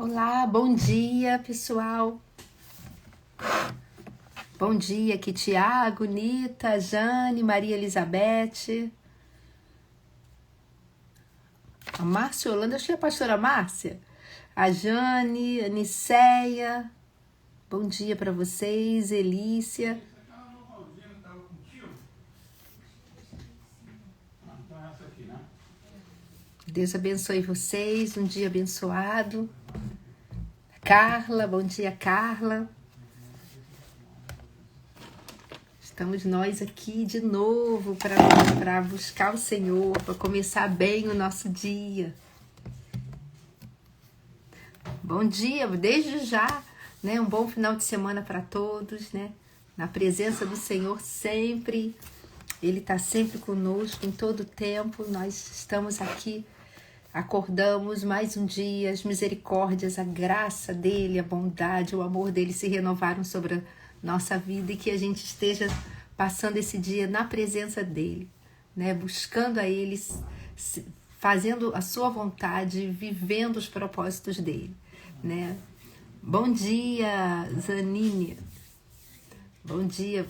Olá, bom dia, pessoal. Bom dia, aqui Tiago, Nita, Jane, Maria Elizabeth, a Márcia Holanda, acho que é a pastora Márcia, a Jane, a Niceia, bom dia para vocês, Elícia. Deus abençoe vocês, um dia abençoado. Carla, bom dia, Carla. Estamos nós aqui de novo para buscar o Senhor, para começar bem o nosso dia. Bom dia, desde já, né? Um bom final de semana para todos, né? Na presença do Senhor sempre, Ele está sempre conosco em todo o tempo. Nós estamos aqui, acordamos mais um dia, as misericórdias, a graça dEle, a bondade, o amor dEle se renovaram sobre a nossa vida e que a gente esteja passando esse dia na presença dEle, né? Buscando a Ele, fazendo a sua vontade, vivendo os propósitos dEle, né? Bom dia, Zanine. Bom dia.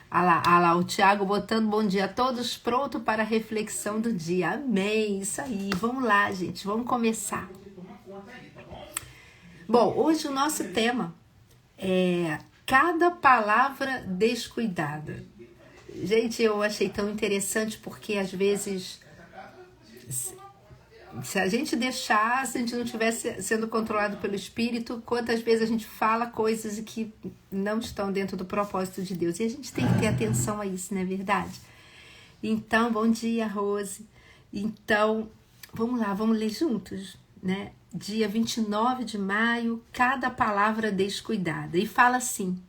Ah lá, o Tiago botando bom dia a todos, pronto para a reflexão do dia. Amém, isso aí. Vamos lá, gente, vamos começar. Bom, hoje o nosso tema é cada palavra descuidada. Gente, eu achei tão interessante porque às vezes, se a gente deixasse, se a gente não estivesse sendo controlado pelo Espírito, quantas vezes a gente fala coisas que não estão dentro do propósito de Deus. E a gente tem que ter atenção a isso, não é verdade? Então, bom dia, Rose. Então, vamos lá, vamos ler juntos, né? Dia 29 de maio, cada palavra descuidada. E fala assim,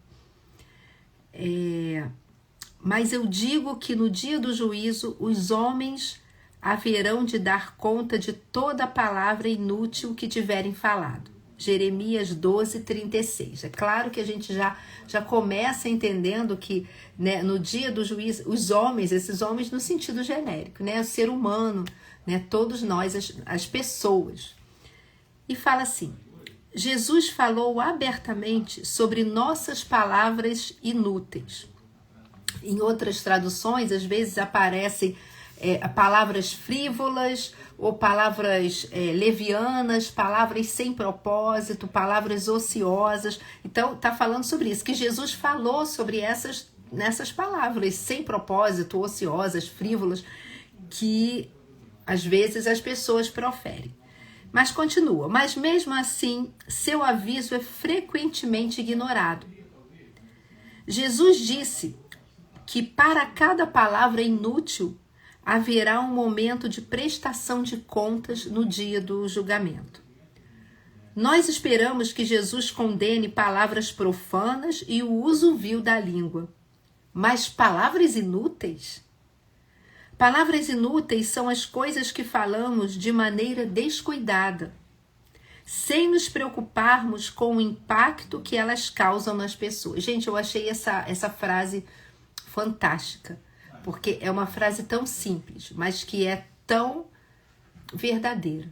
mas eu digo que no dia do juízo, os homens haverão de dar conta de toda palavra inútil que tiverem falado. Jeremias 12, 36. É claro que a gente já começa entendendo que, né, no dia do juízo, os homens, esses homens no sentido genérico, né, o ser humano, né, todos nós, as pessoas. E fala assim, Jesus falou abertamente sobre nossas palavras inúteis. Em outras traduções, às vezes aparecem palavras frívolas ou palavras levianas, palavras sem propósito, palavras ociosas. Então, está falando sobre isso, que Jesus falou sobre nessas palavras sem propósito, ociosas, frívolas, que às vezes as pessoas proferem. Mas continua, mas mesmo assim, seu aviso é frequentemente ignorado. Jesus disse que para cada palavra inútil haverá um momento de prestação de contas no dia do julgamento. Nós esperamos que Jesus condene palavras profanas e o uso vil da língua. Mas palavras inúteis? Palavras inúteis são as coisas que falamos de maneira descuidada, sem nos preocuparmos com o impacto que elas causam nas pessoas. Gente, eu achei essa frase fantástica, porque é uma frase tão simples, mas que é tão verdadeira,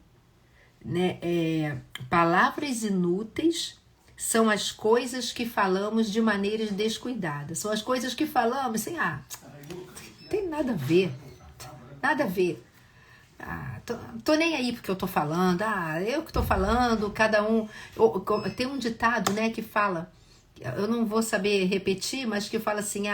né? Palavras inúteis são as coisas que falamos de maneira descuidada. São as coisas que falamos assim, não tem nada a ver. Nada a ver. Tô nem aí porque eu tô falando. Eu que tô falando, cada um... Tem um ditado, né, que fala... Eu não vou saber repetir, mas que fala assim,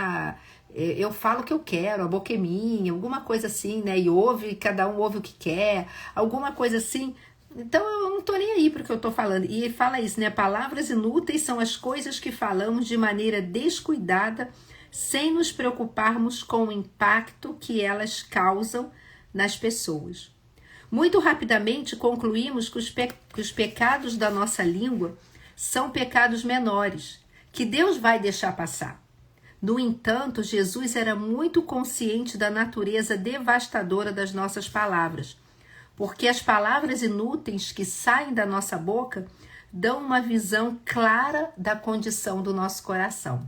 eu falo o que eu quero, a boca é minha, alguma coisa assim, né? E cada um ouve o que quer, alguma coisa assim. Então eu não tô nem aí porque eu tô falando. E ele fala isso, né? Palavras inúteis são as coisas que falamos de maneira descuidada, sem nos preocuparmos com o impacto que elas causam nas pessoas. Muito rapidamente concluímos que os pecados da nossa língua são pecados menores, que Deus vai deixar passar. No entanto, Jesus era muito consciente da natureza devastadora das nossas palavras, porque as palavras inúteis que saem da nossa boca dão uma visão clara da condição do nosso coração.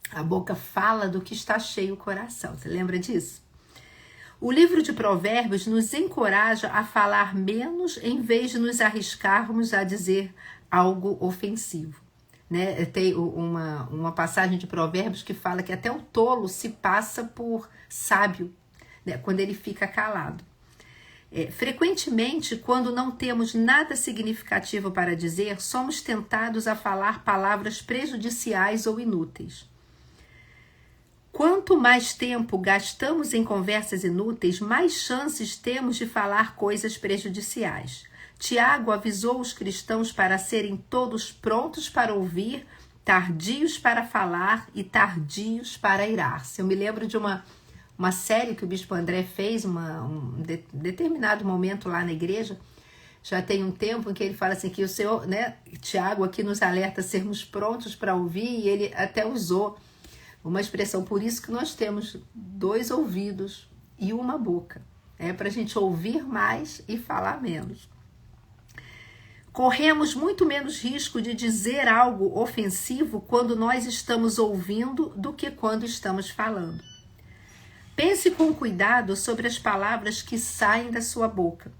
A boca fala do que está cheio o coração. Você lembra disso? O livro de Provérbios nos encoraja a falar menos em vez de nos arriscarmos a dizer algo ofensivo. Né? Tem uma passagem de Provérbios que fala que até o tolo se passa por sábio, né? Quando ele fica calado. Frequentemente, quando não temos nada significativo para dizer, somos tentados a falar palavras prejudiciais ou inúteis. Quanto mais tempo gastamos em conversas inúteis, mais chances temos de falar coisas prejudiciais. Tiago avisou os cristãos para serem todos prontos para ouvir, tardios para falar e tardios para irar-se. Eu me lembro de uma série que o Bispo André fez, determinado momento lá na igreja, já tem um tempo em que ele fala assim, que o Senhor, né, Tiago aqui nos alerta a sermos prontos para ouvir, e ele até usou uma expressão, por isso que nós temos 2 ouvidos e uma boca, para a gente ouvir mais e falar menos. Corremos muito menos risco de dizer algo ofensivo quando nós estamos ouvindo do que quando estamos falando. Pense com cuidado sobre as palavras que saem da sua boca.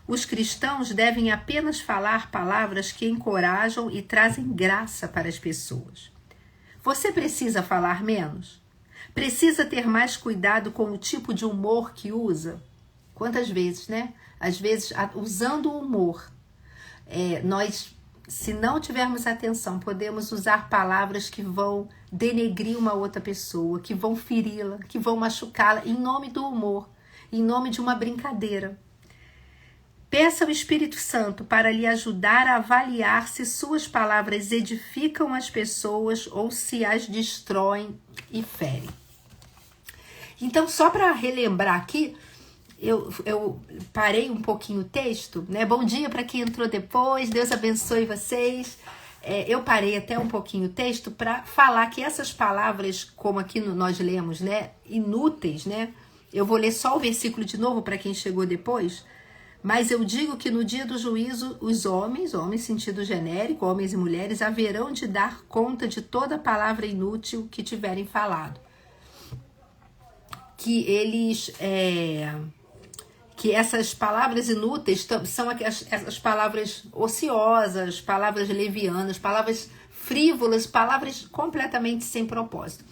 Os cristãos devem apenas falar palavras que encorajam e trazem graça para as pessoas. Você precisa falar menos? Precisa ter mais cuidado com o tipo de humor que usa? Quantas vezes, né? Às vezes, usando o humor, nós, se não tivermos atenção, podemos usar palavras que vão denegrir uma outra pessoa, que vão feri-la, que vão machucá-la, em nome do humor, em nome de uma brincadeira. Peça ao Espírito Santo para lhe ajudar a avaliar se suas palavras edificam as pessoas ou se as destroem e ferem. Então, só para relembrar aqui, eu parei um pouquinho o texto, né? Bom dia para quem entrou depois, Deus abençoe vocês. Eu parei até um pouquinho o texto para falar que essas palavras, como aqui nós lemos, né, inúteis, né? Eu vou ler só o versículo de novo para quem chegou depois. Mas eu digo que no dia do juízo, os homens sentido genérico, homens e mulheres, haverão de dar conta de toda palavra inútil que tiverem falado. Que eles, que essas palavras inúteis são as palavras ociosas, palavras levianas, palavras frívolas, palavras completamente sem propósito.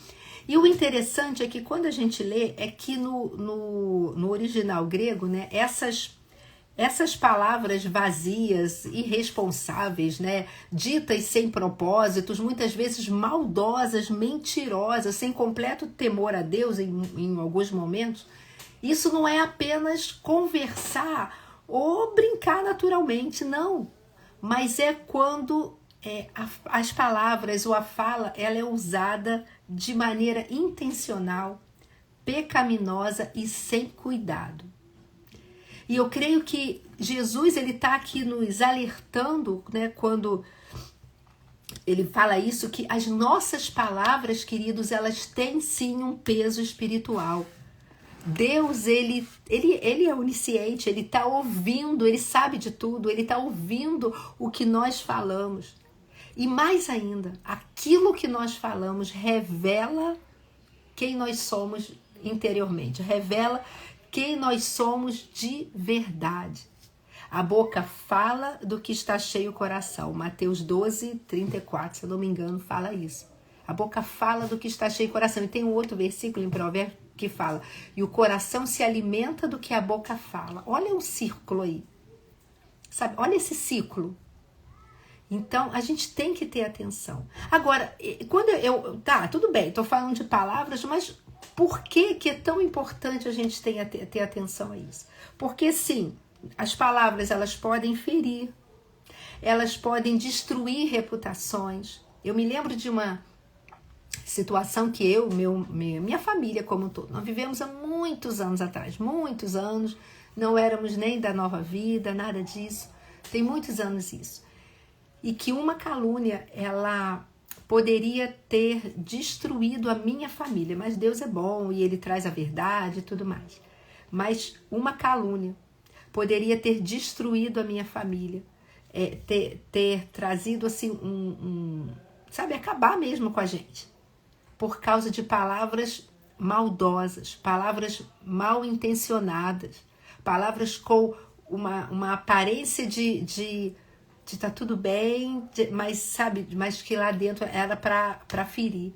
E o interessante é que quando a gente lê, é que no original grego, né, essas palavras vazias, irresponsáveis, né, ditas sem propósitos, muitas vezes maldosas, mentirosas, sem completo temor a Deus em alguns momentos, isso não é apenas conversar ou brincar naturalmente, não. Mas é quando as palavras ou a fala ela é usada de maneira intencional, pecaminosa e sem cuidado. E eu creio que Jesus ele está aqui nos alertando, né, quando ele fala isso, que as nossas palavras, queridos, elas têm sim um peso espiritual. Deus, ele é onisciente, ele está ouvindo, ele sabe de tudo, ele está ouvindo o que nós falamos. E mais ainda, aquilo que nós falamos revela quem nós somos interiormente, revela quem nós somos de verdade. A boca fala do que está cheio o coração. Mateus 12, 34, se eu não me engano, fala isso. A boca fala do que está cheio o coração. E tem um outro versículo em Provérbios que fala: e o coração se alimenta do que a boca fala. Olha o círculo aí. Sabe? Olha esse ciclo. Então, a gente tem que ter atenção. Agora, quando tá, tudo bem, estou falando de palavras, mas por que é tão importante a gente ter atenção a isso? Porque, sim, as palavras, elas podem ferir, elas podem destruir reputações. Eu me lembro de uma situação que minha família como um todo, nós vivemos há muitos anos atrás, muitos anos, não éramos nem da Nova Vida, nada disso, tem muitos anos isso. E que uma calúnia, ela poderia ter destruído a minha família, mas Deus é bom e Ele traz a verdade e tudo mais. Mas uma calúnia poderia ter destruído a minha família, ter trazido assim sabe, acabar mesmo com a gente, por causa de palavras maldosas, palavras mal intencionadas, palavras com uma aparência de tá tudo bem, mas sabe, mas que lá dentro era para ferir.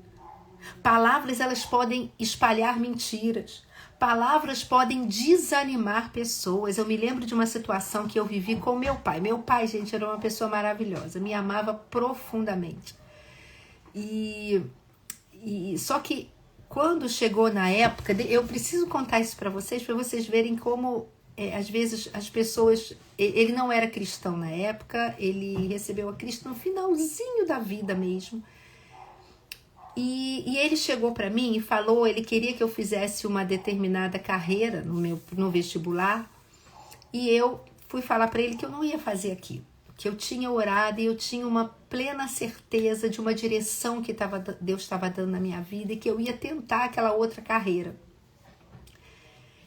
Palavras, elas podem espalhar mentiras. Palavras podem desanimar pessoas. Eu me lembro de uma situação que eu vivi com meu pai. Meu pai, gente, era uma pessoa maravilhosa, me amava profundamente. E só que quando chegou na época, eu preciso contar isso para vocês verem como às vezes as pessoas... Ele não era cristão na época, ele recebeu a Cristo no finalzinho da vida mesmo. E ele chegou para mim e falou, ele queria que eu fizesse uma determinada carreira no vestibular, e eu fui falar para ele que eu não ia fazer aquilo, que eu tinha orado e eu tinha uma plena certeza de uma direção que Deus estava dando na minha vida e que eu ia tentar aquela outra carreira.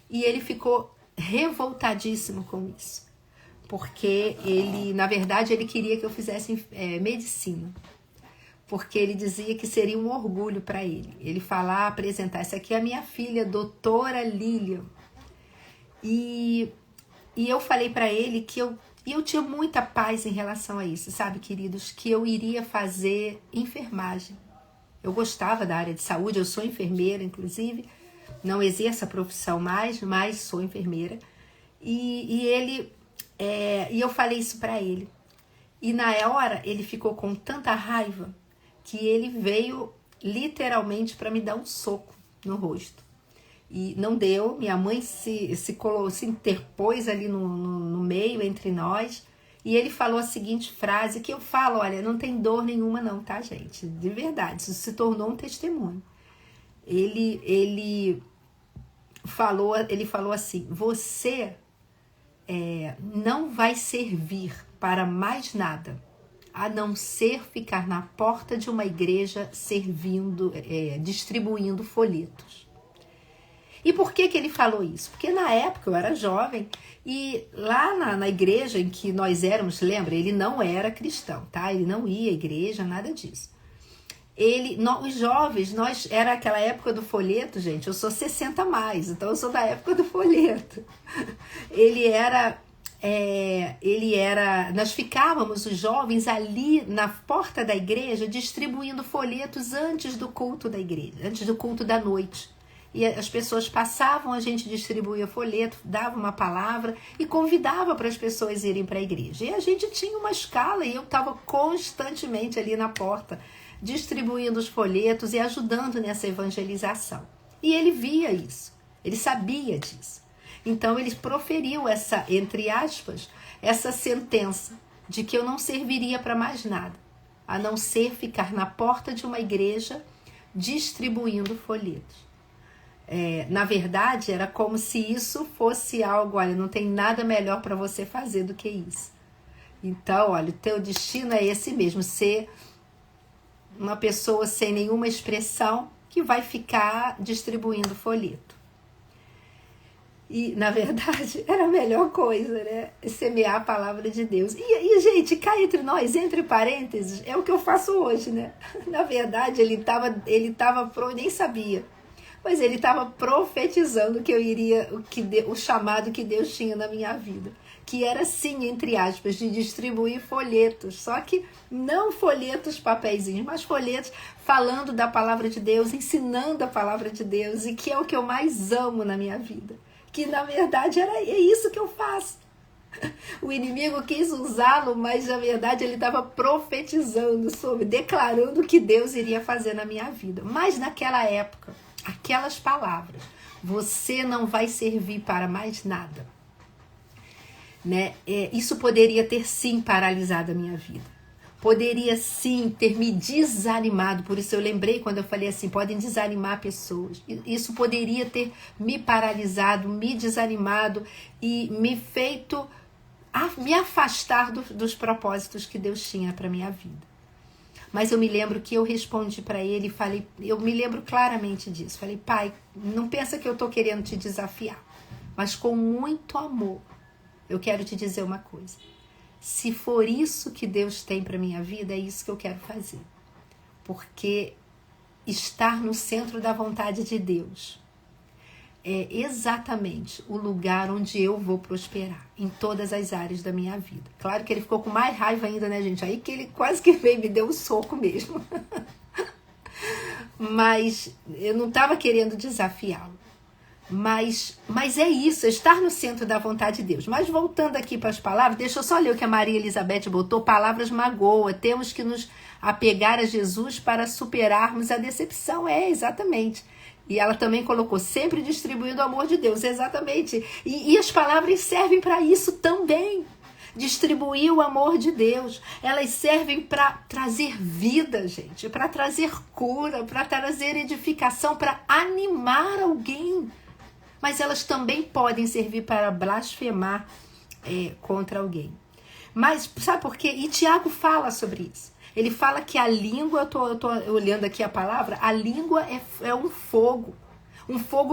E ele ficou revoltadíssimo com isso, porque ele, na verdade, ele queria que eu fizesse medicina, porque ele dizia que seria um orgulho para ele. Ele falar, apresentar, essa aqui é a minha filha, doutora Lilian. E eu falei para ele que eu tinha muita paz em relação a isso, sabe, queridos? Que eu iria fazer enfermagem. Eu gostava da área de saúde, eu sou enfermeira, inclusive. Não exerço a profissão mais, mas sou enfermeira. E eu falei isso para ele. E na hora ele ficou com tanta raiva que ele veio literalmente para me dar um soco no rosto. E não deu, minha mãe se interpôs ali no meio entre nós, e ele falou a seguinte frase, que eu falo, olha, não tem dor nenhuma não, tá, gente? De verdade, isso se tornou um testemunho. Ele falou assim, você não vai servir para mais nada, a não ser ficar na porta de uma igreja servindo, distribuindo folhetos. E por que ele falou isso? Porque na época eu era jovem e lá na igreja em que nós éramos, lembra? Ele não era cristão, tá? Ele não ia à igreja, nada disso. Os jovens, era aquela época do folheto, gente, eu sou 60 mais, então eu sou da época do folheto. Nós ficávamos, os jovens, ali na porta da igreja, distribuindo folhetos antes do culto da igreja, antes do culto da noite. E as pessoas passavam, a gente distribuía folheto, dava uma palavra e convidava para as pessoas irem para a igreja. E a gente tinha uma escala e eu estava constantemente ali na porta, distribuindo os folhetos e ajudando nessa evangelização. E ele via isso, ele sabia disso. Então ele proferiu essa, entre aspas, essa sentença de que eu não serviria para mais nada, a não ser ficar na porta de uma igreja distribuindo folhetos. Na verdade, era como se isso fosse algo, olha, não tem nada melhor para você fazer do que isso. Então, olha, o teu destino é esse mesmo, ser uma pessoa sem nenhuma expressão que vai ficar distribuindo folheto. E, na verdade, era a melhor coisa, né? Semear a palavra de Deus. E gente, cá entre nós, entre parênteses, é o que eu faço hoje, né? Na verdade, ele nem sabia. Mas ele estava profetizando que eu iria, o chamado que Deus tinha na minha vida. Que era, sim, entre aspas, de distribuir folhetos. Só que não folhetos papeizinhos, mas folhetos falando da palavra de Deus, ensinando a palavra de Deus. E que é o que eu mais amo na minha vida. Que, na verdade, é isso que eu faço. O inimigo quis usá-lo, mas, na verdade, ele estava profetizando declarando o que Deus iria fazer na minha vida. Mas, naquela época, aquelas palavras, você não vai servir para mais nada, né? Isso poderia ter sim paralisado a minha vida, poderia sim ter me desanimado. Por isso eu lembrei quando eu falei assim, podem desanimar pessoas. Isso poderia ter me paralisado, me desanimado e me feito me afastar dos propósitos que Deus tinha para minha vida. Mas eu me lembro que eu respondi para ele e falei, eu me lembro claramente disso. Falei, pai, não pensa que eu estou querendo te desafiar, mas com muito amor, eu quero te dizer uma coisa. Se for isso que Deus tem para minha vida, é isso que eu quero fazer. Porque estar no centro da vontade de Deus é exatamente o lugar onde eu vou prosperar, em todas as áreas da minha vida. Claro que ele ficou com mais raiva ainda, né, gente? Aí que ele quase que veio e me deu um soco mesmo. Mas eu não estava querendo desafiá-lo. Mas é isso, é estar no centro da vontade de Deus. Mas voltando aqui para as palavras, deixa eu só ler o que a Maria Elizabeth botou. Palavras magoa, temos que nos apegar a Jesus para superarmos a decepção. É, exatamente. E ela também colocou, sempre distribuindo o amor de Deus, exatamente. E as palavras servem para isso também. Distribuir o amor de Deus. Elas servem para trazer vida, gente, para trazer cura, para trazer edificação, para animar alguém. Mas elas também podem servir para blasfemar contra alguém. Mas sabe por quê? E Tiago fala sobre isso. Ele fala que a língua, eu tô olhando aqui a palavra, a língua é um fogo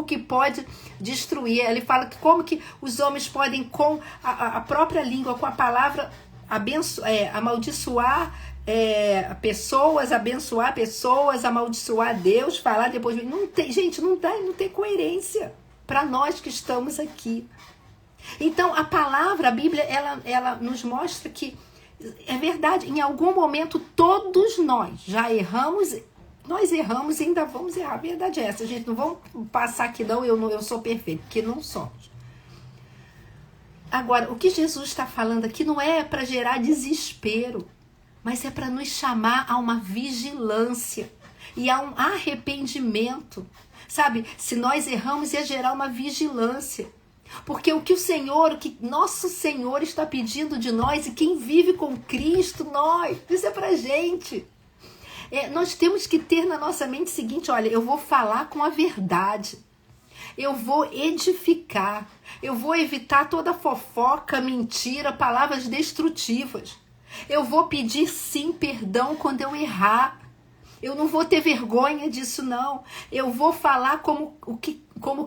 que pode destruir. Ele fala que como que os homens podem, com a própria língua, com a palavra, amaldiçoar pessoas, abençoar pessoas, amaldiçoar Deus, falar depois. Não tem, gente, não tem coerência para nós que estamos aqui. Então, a palavra, a Bíblia, ela nos mostra que é verdade, em algum momento todos nós já erramos, nós erramos e ainda vamos errar. A verdade é essa, gente, não vamos passar aqui não, eu sou perfeito, porque não somos. Agora, o que Jesus está falando aqui não é para gerar desespero, mas é para nos chamar a uma vigilância e a um arrependimento. Sabe, se nós erramos, ia gerar uma vigilância. Porque o que nosso Senhor está pedindo de nós, e quem vive com Cristo, isso é pra gente. Nós temos que ter na nossa mente o seguinte, olha, eu vou falar com a verdade, eu vou edificar, eu vou evitar toda fofoca, mentira, palavras destrutivas. Eu vou pedir sim perdão quando eu errar. Eu não vou ter vergonha disso, não. Eu vou falar como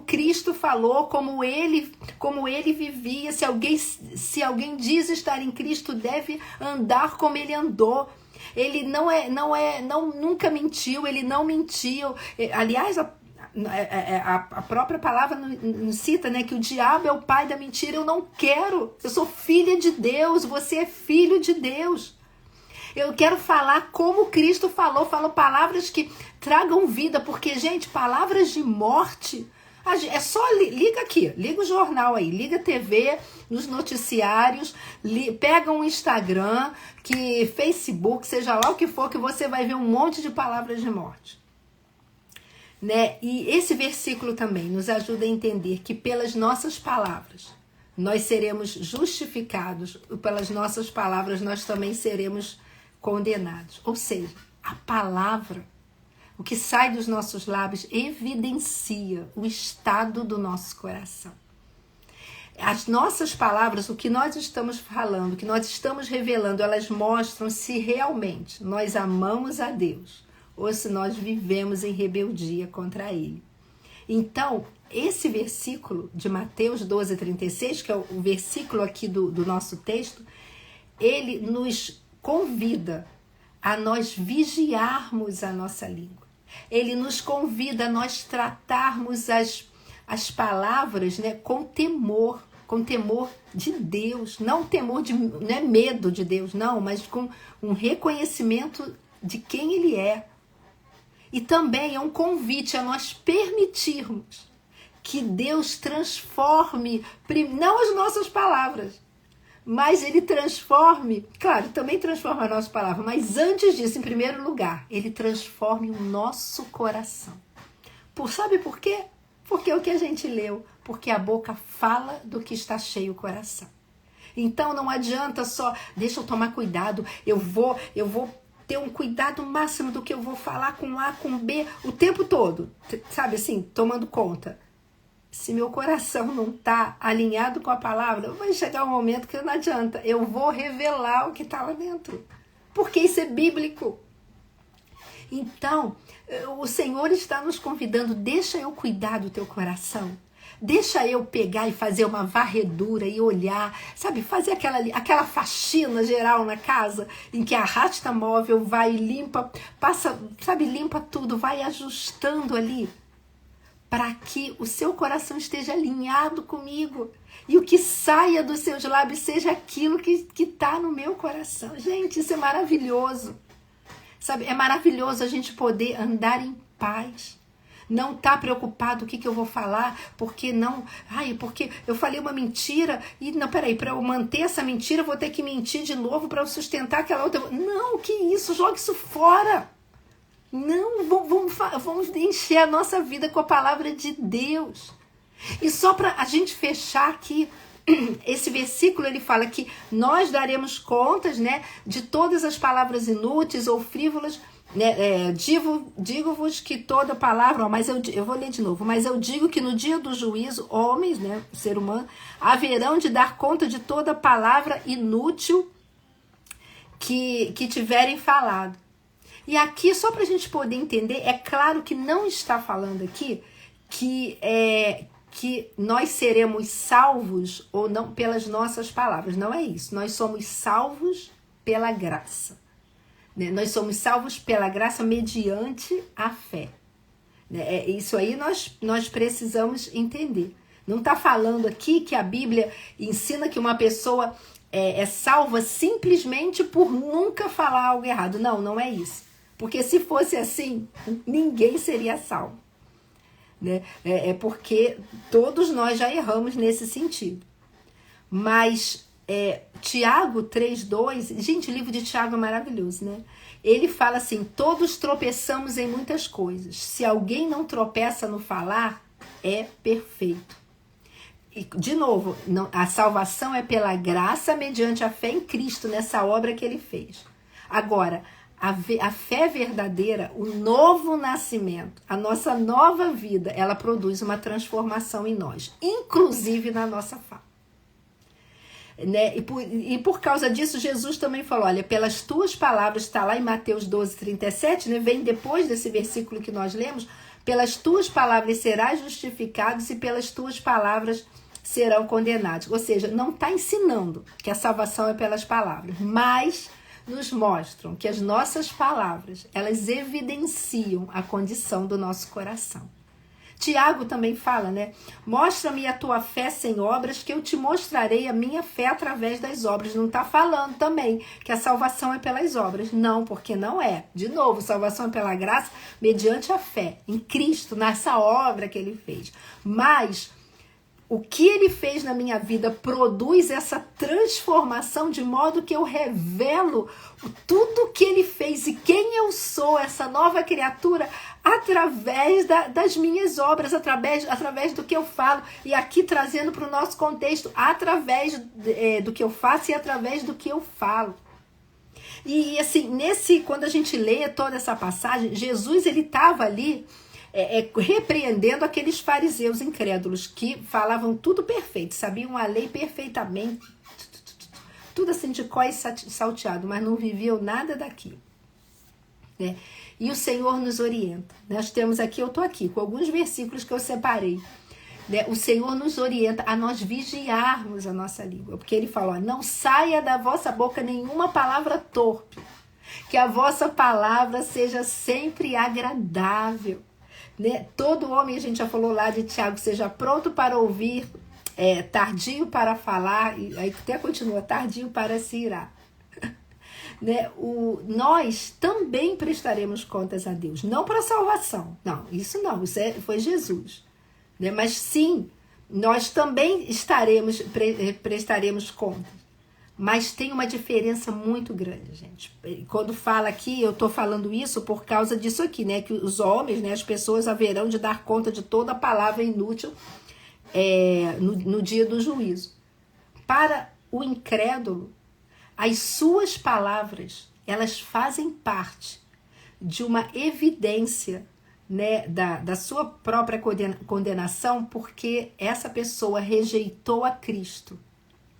Cristo falou, como ele vivia. Se alguém diz estar em Cristo, deve andar como ele andou. Ele nunca mentiu, ele não mentiu. Aliás, a própria palavra nos cita, né, que o diabo é o pai da mentira. Eu não quero. Eu sou filha de Deus, você é filho de Deus. Eu quero falar como Cristo falou palavras que tragam vida, porque, gente, palavras de morte, é só, liga aqui, liga o jornal aí, liga a TV, nos noticiários, pega um Instagram, Facebook, seja lá o que for, que você vai ver um monte de palavras de morte. Né? E esse versículo também nos ajuda a entender que pelas nossas palavras nós seremos justificados, pelas nossas palavras nós também seremos condenados. Ou seja, a palavra, o que sai dos nossos lábios, evidencia o estado do nosso coração. As nossas palavras, o que nós estamos falando, o que nós estamos revelando, elas mostram se realmente nós amamos a Deus ou se nós vivemos em rebeldia contra Ele. Então, esse versículo de Mateus 12:36, que é o versículo aqui do nosso texto, ele nos convida a nós vigiarmos a nossa língua. Ele nos convida a nós tratarmos as palavras, né, com temor de Deus. Não é medo de Deus, não, mas com um reconhecimento de quem Ele é. E também é um convite a nós permitirmos que Deus transforme, não as nossas palavras, mas Ele transforme, claro, também transforma a nossa palavra, mas antes disso, em primeiro lugar, Ele transforme o nosso coração. Sabe por quê? Porque é o que a gente leu, porque a boca fala do que está cheio o coração. Então não adianta só, deixa eu tomar cuidado, eu vou ter um cuidado máximo do que eu vou falar com A, com B, o tempo todo, sabe assim, tomando conta. Se meu coração não está alinhado com a palavra, vai chegar um momento que não adianta. Eu vou revelar o que está lá dentro. Porque isso é bíblico. Então, o Senhor está nos convidando, deixa eu cuidar do teu coração. Deixa eu pegar e fazer uma varredura e olhar, sabe, fazer aquela faxina geral na casa, em que arrasta móvel, vai e limpa, passa, sabe, limpa tudo, vai ajustando ali, para que o seu coração esteja alinhado comigo. E o que saia dos seus lábios seja aquilo que está no meu coração. Gente, isso é maravilhoso. Sabe, é maravilhoso a gente poder andar em paz. Não tá preocupado o que eu vou falar, porque não... Ai, porque eu falei uma mentira e... Não, peraí, para eu manter essa mentira, eu vou ter que mentir de novo para eu sustentar aquela outra... Não, que isso? Jogue isso fora. Não, vamos encher a nossa vida com a palavra de Deus. E só para a gente fechar aqui, esse versículo ele fala que nós daremos contas, né, de todas as palavras inúteis ou frívolas, né, digo-vos que toda palavra, ó, mas eu vou ler de novo, mas eu digo que no dia do juízo, homens, né, ser humano, haverão de dar conta de toda palavra inútil que tiverem falado. E aqui, só para a gente poder entender, é claro que não está falando aqui que nós seremos salvos ou não pelas nossas palavras. Não é isso. Nós somos salvos pela graça. Né? Nós somos salvos pela graça mediante a fé. Né? Isso aí nós precisamos entender. Não está falando aqui que a Bíblia ensina que uma pessoa é salva simplesmente por nunca falar algo errado. Não, não é isso. Porque se fosse assim, ninguém seria salvo. Né? É porque todos nós já erramos nesse sentido. Mas Tiago 3,2, gente, o livro de Tiago é maravilhoso, né? Ele fala assim, todos tropeçamos em muitas coisas. Se alguém não tropeça no falar, é perfeito. E, de novo, a salvação é pela graça mediante a fé em Cristo, nessa obra que ele fez. Agora, a fé verdadeira, o novo nascimento, a nossa nova vida, ela produz uma transformação em nós, inclusive na nossa fala. Né? E por causa disso, Jesus também falou, olha, pelas tuas palavras, está lá em Mateus 12:37, né? Vem depois desse versículo que nós lemos, pelas tuas palavras serás justificados e pelas tuas palavras serão condenados. Ou seja, não está ensinando que a salvação é pelas palavras, mas nos mostram que as nossas palavras, elas evidenciam a condição do nosso coração. Tiago também fala, né? Mostra-me a tua fé sem obras, que eu te mostrarei a minha fé através das obras. Não está falando também que a salvação é pelas obras. Não, porque não é. De novo, salvação é pela graça, mediante a fé em Cristo, nessa obra que ele fez. Mas o que ele fez na minha vida produz essa transformação de modo que eu revelo tudo que ele fez e quem eu sou, essa nova criatura, através das minhas obras, através do que eu falo. E aqui trazendo para o nosso contexto, através do que eu faço e através do que eu falo. E assim, quando a gente lê toda essa passagem, Jesus ele estava ali repreendendo aqueles fariseus incrédulos que falavam tudo perfeito, sabiam a lei perfeitamente, tudo assim de có e salteado, mas não viviam nada daquilo. Né? E o Senhor nos orienta. Nós temos aqui, eu estou aqui com alguns versículos que eu separei. Né? O Senhor nos orienta a nós vigiarmos a nossa língua, porque ele fala, ó, não saia da vossa boca nenhuma palavra torpe, que a vossa palavra seja sempre agradável. Né? Todo homem, a gente já falou lá de Tiago, seja pronto para ouvir, tardio para falar, e aí até continua, tardio para se irar. Né? Nós também prestaremos contas a Deus, não para a salvação, não, isso foi Jesus. Né? Mas sim, nós também prestaremos contas. Mas tem uma diferença muito grande, gente. Quando fala aqui, eu estou falando isso por causa disso aqui, né? Que os homens, né, as pessoas haverão de dar conta de toda a palavra inútil no dia do juízo. Para o incrédulo, as suas palavras, elas fazem parte de uma evidência, né, da sua própria condenação, porque essa pessoa rejeitou a Cristo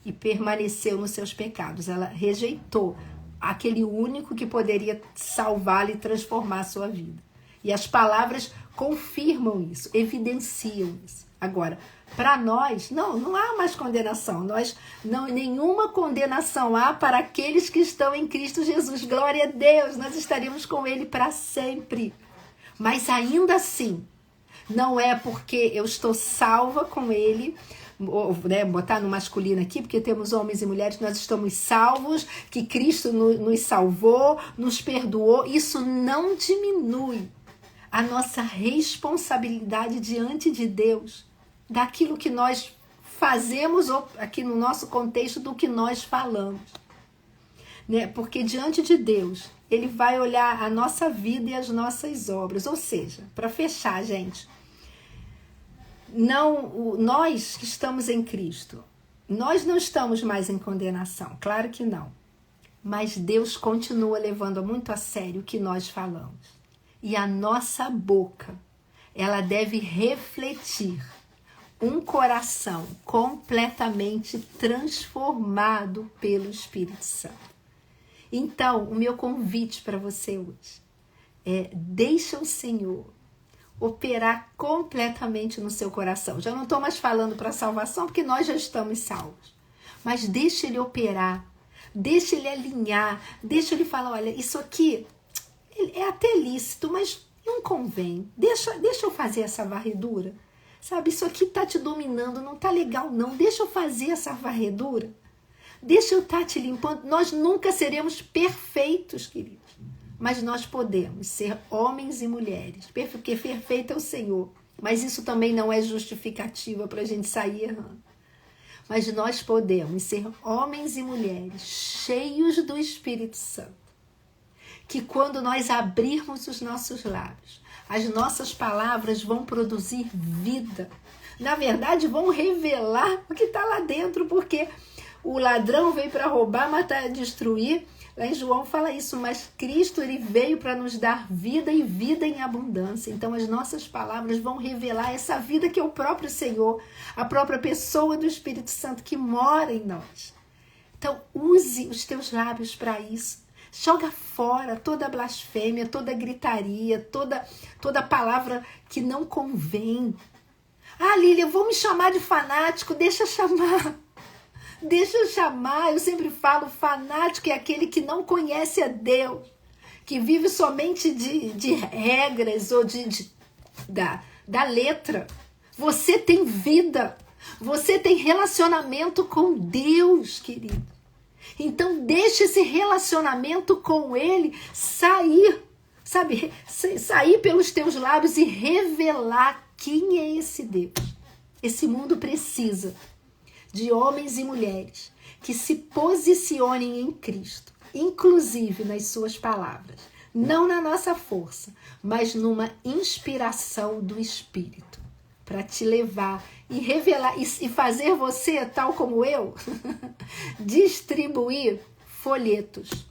e permaneceu nos seus pecados. Ela rejeitou aquele único que poderia salvá-la e transformar a sua vida. E as palavras confirmam isso, evidenciam isso. Agora, para nós, não há mais condenação. Nenhuma condenação há para aqueles que estão em Cristo Jesus. Glória a Deus, nós estaremos com Ele para sempre. Mas ainda assim, não é porque eu estou salva com Ele, né, botar no masculino aqui, porque temos homens e mulheres, nós estamos salvos, que Cristo nos salvou, nos perdoou. Isso não diminui a nossa responsabilidade diante de Deus, daquilo que nós fazemos, ou aqui no nosso contexto, do que nós falamos. Né? Porque diante de Deus, Ele vai olhar a nossa vida e as nossas obras. Ou seja, para fechar, gente, nós que estamos em Cristo, nós não estamos mais em condenação, claro que não. Mas Deus continua levando muito a sério o que nós falamos. E a nossa boca, ela deve refletir um coração completamente transformado pelo Espírito Santo. Então, o meu convite para você hoje é: deixa o Senhor operar completamente no seu coração. Já não estou mais falando para salvação, porque nós já estamos salvos. Mas deixa Ele operar, deixa Ele alinhar, deixa Ele falar: olha, isso aqui é até lícito, mas não convém. Deixa eu fazer essa varredura. Sabe, isso aqui está te dominando, não está legal não. Deixa eu fazer essa varredura. Deixa eu estar te limpando. Nós nunca seremos perfeitos, queridos. Mas nós podemos ser homens e mulheres. Porque perfeito é o Senhor. Mas isso também não é justificativa para a gente sair errando. Mas nós podemos ser homens e mulheres cheios do Espírito Santo. Que quando nós abrirmos os nossos lábios, as nossas palavras vão produzir vida. Na verdade, vão revelar o que está lá dentro, porque o ladrão veio para roubar, matar e destruir. Lá em João fala isso, mas Cristo, Ele veio para nos dar vida e vida em abundância. Então as nossas palavras vão revelar essa vida que é o próprio Senhor, a própria pessoa do Espírito Santo que mora em nós. Então use os teus lábios para isso. Joga fora toda blasfêmia, toda gritaria, toda palavra que não convém. Ah, Lília, vou me chamar de fanático, deixa chamar. Deixa eu chamar. Eu sempre falo, fanático é aquele que não conhece a Deus, que vive somente de regras ou da letra. Você tem vida, você tem relacionamento com Deus, querido. Então deixe esse relacionamento com Ele sair, sabe? Sair pelos teus lábios e revelar quem é esse Deus. Esse mundo precisa de homens e mulheres que se posicionem em Cristo, inclusive nas suas palavras. Não na nossa força, mas numa inspiração do Espírito, para te levar e revelar e fazer você, tal como eu, distribuir folhetos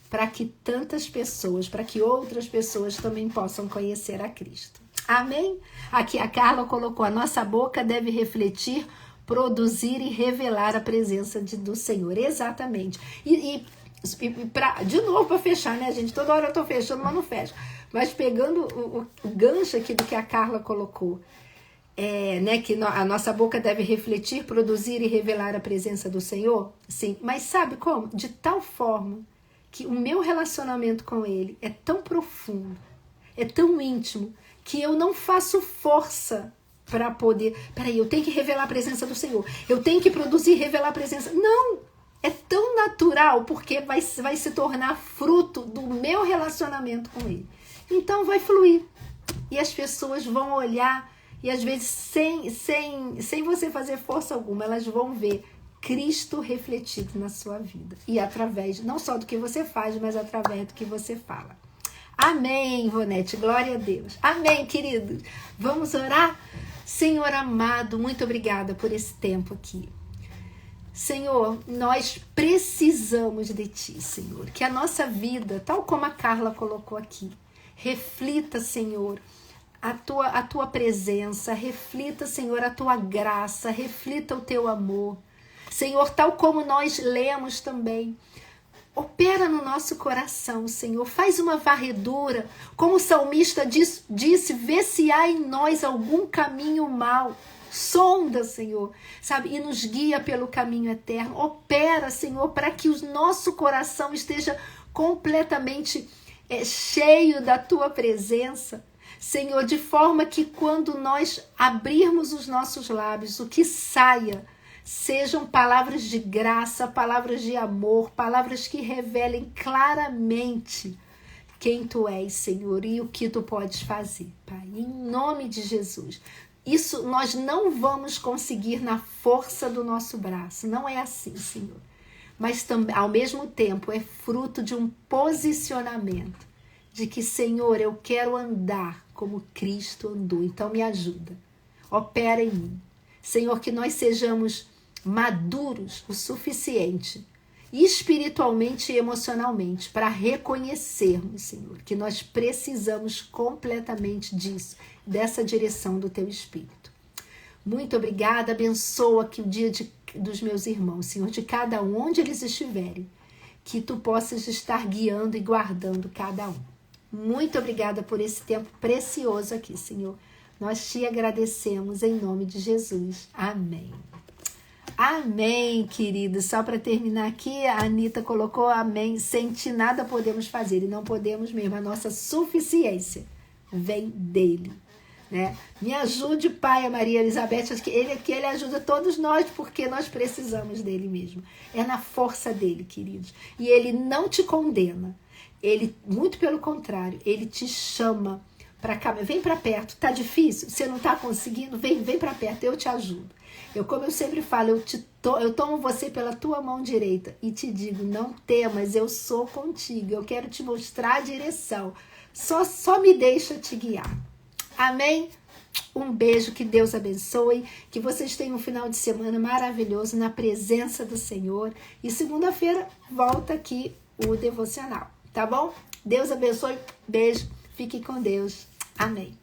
para que tantas pessoas, para que outras pessoas também possam conhecer a Cristo. Amém? Aqui a Carla colocou: a nossa boca deve refletir, produzir e revelar a presença do Senhor. Exatamente. De novo, para fechar, né, gente? Toda hora eu estou fechando, mas não fecho. Mas pegando o gancho aqui do que a Carla colocou, né, que a nossa boca deve refletir, produzir e revelar a presença do Senhor. Sim, mas sabe como? De tal forma que o meu relacionamento com Ele é tão profundo, é tão íntimo, que eu não faço força para poder... Peraí, eu tenho que revelar a presença do Senhor, eu tenho que produzir e revelar a presença... Não! É tão natural, porque vai se tornar fruto do meu relacionamento com Ele. Então vai fluir. E as pessoas vão olhar, e às vezes sem você fazer força alguma, elas vão ver Cristo refletido na sua vida. E através, não só do que você faz, mas através do que você fala. Amém, Ivonete, glória a Deus. Amém, queridos. Vamos orar? Senhor amado, muito obrigada por esse tempo aqui. Senhor, nós precisamos de Ti, Senhor. Que a nossa vida, tal como a Carla colocou aqui, reflita, Senhor, a tua presença, reflita, Senhor, a Tua graça, reflita o Teu amor. Senhor, tal como nós lemos também, Opera no nosso coração, Senhor. Faz uma varredura. Como o salmista disse, vê se há em nós algum caminho mau. Sonda, Senhor, sabe? E nos guia pelo caminho eterno. Opera, Senhor, para que o nosso coração esteja completamente cheio da Tua presença. Senhor, de forma que quando nós abrirmos os nossos lábios, o que saia sejam palavras de graça, palavras de amor, palavras que revelem claramente quem Tu és, Senhor, e o que Tu podes fazer, Pai. Em nome de Jesus. Isso nós não vamos conseguir na força do nosso braço. Não é assim, Senhor. Mas também, ao mesmo tempo, é fruto de um posicionamento. De que, Senhor, eu quero andar como Cristo andou. Então me ajuda. Opera em mim. Senhor, que nós sejamos maduros o suficiente, espiritualmente e emocionalmente, para reconhecermos, Senhor, que nós precisamos completamente disso, dessa direção do Teu Espírito. Muito obrigada, abençoa aqui o dia dos meus irmãos, Senhor, de cada um, onde eles estiverem, que Tu possas estar guiando e guardando cada um. Muito obrigada por esse tempo precioso aqui, Senhor. Nós Te agradecemos em nome de Jesus. Amém. Amém, querido. Só para terminar aqui, a Anita colocou amém. Sem Ti nada podemos fazer, e não podemos mesmo. A nossa suficiência vem dele, né? Me ajude, Pai, a Maria Elizabeth, que ele ajuda todos nós, porque nós precisamos dele mesmo. É na força dele, queridos. E ele não te condena. Ele, muito pelo contrário, ele te chama para cá. Vem para perto. Tá difícil? Você não tá conseguindo? Vem para perto, eu te ajudo. Como eu sempre falo, eu tomo você pela tua mão direita e te digo, não temas, eu sou contigo, eu quero te mostrar a direção, só me deixa te guiar. Amém? Um beijo, que Deus abençoe, que vocês tenham um final de semana maravilhoso na presença do Senhor, e segunda-feira volta aqui o devocional, tá bom? Deus abençoe, beijo, fique com Deus, amém.